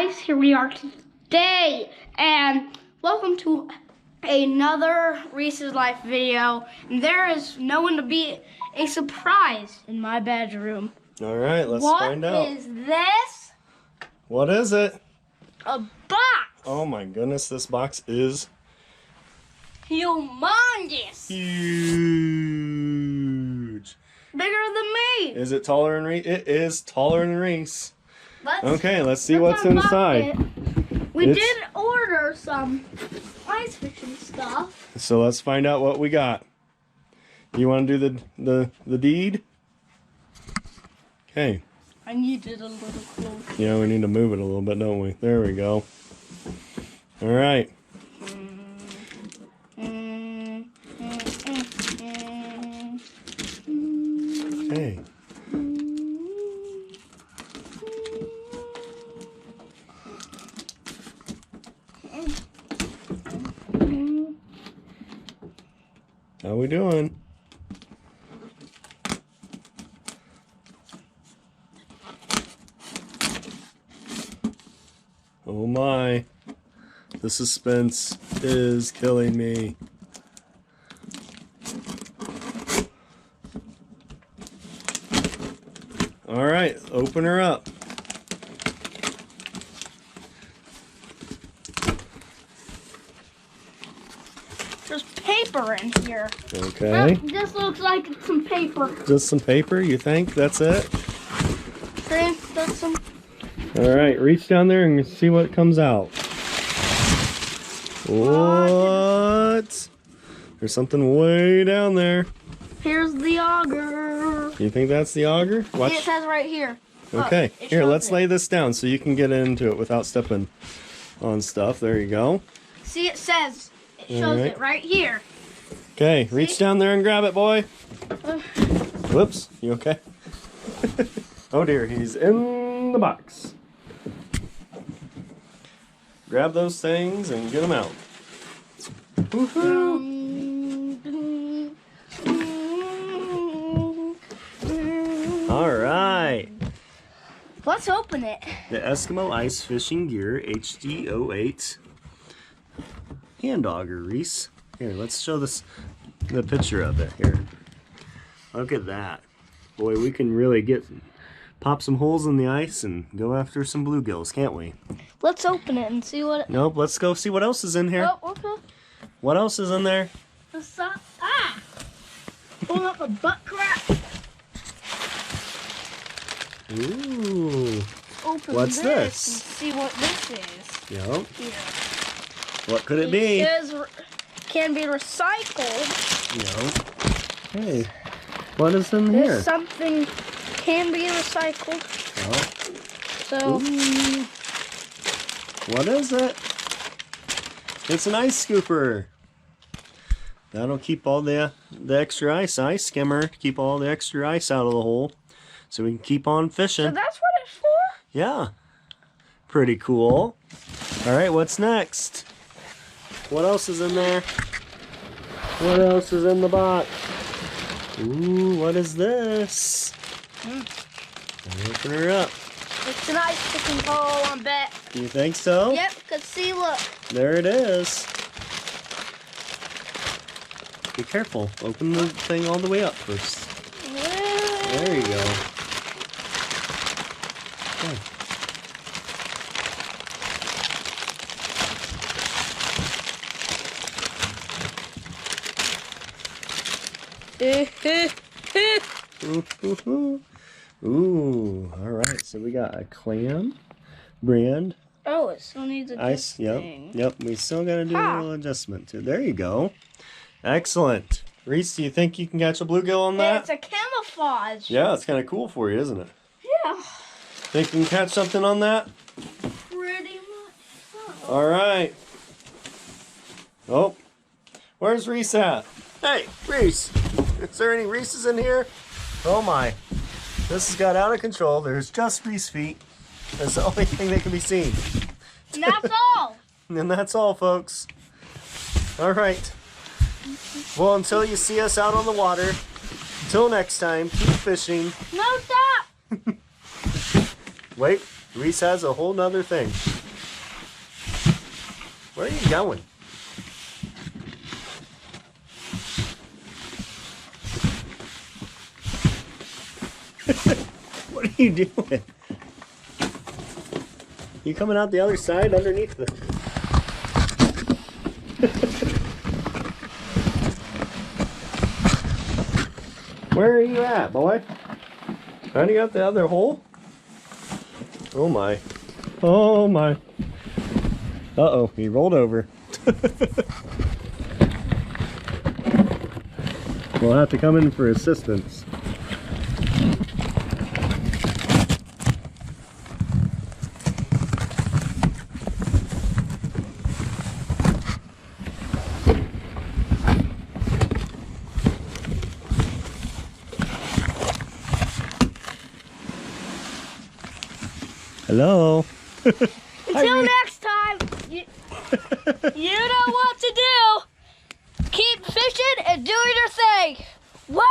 guys, here we are today, and welcome to another Reese's Life video. And there is no one to be a surprise in my bedroom. All right, let's find out. What is this? What is it? A box. Oh my goodness, this box is Humongous. huge. Bigger than me. Is it taller than Reese? It is taller than Reese. Okay, let's see let's what's unbox inside. We did order some ice fishing stuff. So let's find out what we got. You want to do the deed? Okay. I need it a little closer. Yeah, we need to move it a little bit, don't we? There we go. All right. Okay. How we doing? Oh my. The suspense is killing me. All right, open her up. There's paper in here. Okay. This looks like it's some paper. Just some paper, you think? That's it? See, that's some. All right, reach down there and see what comes out. What? There's something way down there. Here's the auger. You think that's the auger? Watch. See, it says right here. Okay, Look, here, let's it. lay this down so you can get into it without stepping on stuff. There you go. See, it says. It shows it right here. Okay, reach See? down there and grab it, boy. Whoops, you okay? Oh dear, he's in the box. Grab those things and get them out. Woohoo! All right. Let's open it. The Eskimo Ice Fishing Gear HD08 hand auger, Reese. Here, let's show the picture of it here. Look at that. Boy, we can really pop some holes in the ice and go after some bluegills, can't we? Let's open it and see what. Nope, let's go see what else is in here. Oh, okay. What else is in there? Pulling up a butt crack. Ooh. Open What's this? And see what this is. Yep. Here. What could it be? It says can be recycled. Yep. Hey, what is in here? There's something can be recycled. Oh. So. Ooh. What is it? It's an ice scooper. That'll keep all the extra ice skimmer, keep all the extra ice out of the hole, so we can keep on fishing. So that's what it's for? Yeah. Pretty cool. All right, what's next? What else is in there? What else is in the box? Ooh, what is this? Open her up. It's an ice fishing pole, I bet. You think so? Yep, because see, look. There it is. Be careful. Open the thing all the way up first. There you go. Okay. Ooh, all right. So we got a clam brand Oh, it still needs ice. adjusting. Yep. We still got to do a little adjustment to it. There you go. Excellent. Reese, do you think you can catch a bluegill on that? It's a camouflage. Yeah, it's kind of cool for you, isn't it? Yeah. Think you can catch something on that? Pretty much so. All right. Oh, where's Reese at? Hey, Reese. Is there any Reese's in here? Oh my. This has got out of control. There's just Reese feet. That's the only thing that can be seen. And that's all. And that's all, folks. All right. Well, until you see us out on the water, till next time, keep fishing. No, stop. Wait, Reece has a whole nother thing. Where are you going? What are you doing? You coming out the other side underneath the... Where are you at, boy? Running out the other hole? Oh my. Oh my. Uh-oh, he rolled over. We'll have to come in for assistance. Hello. Until next time, you know what to do. Keep fishing and doing your thing. Woo!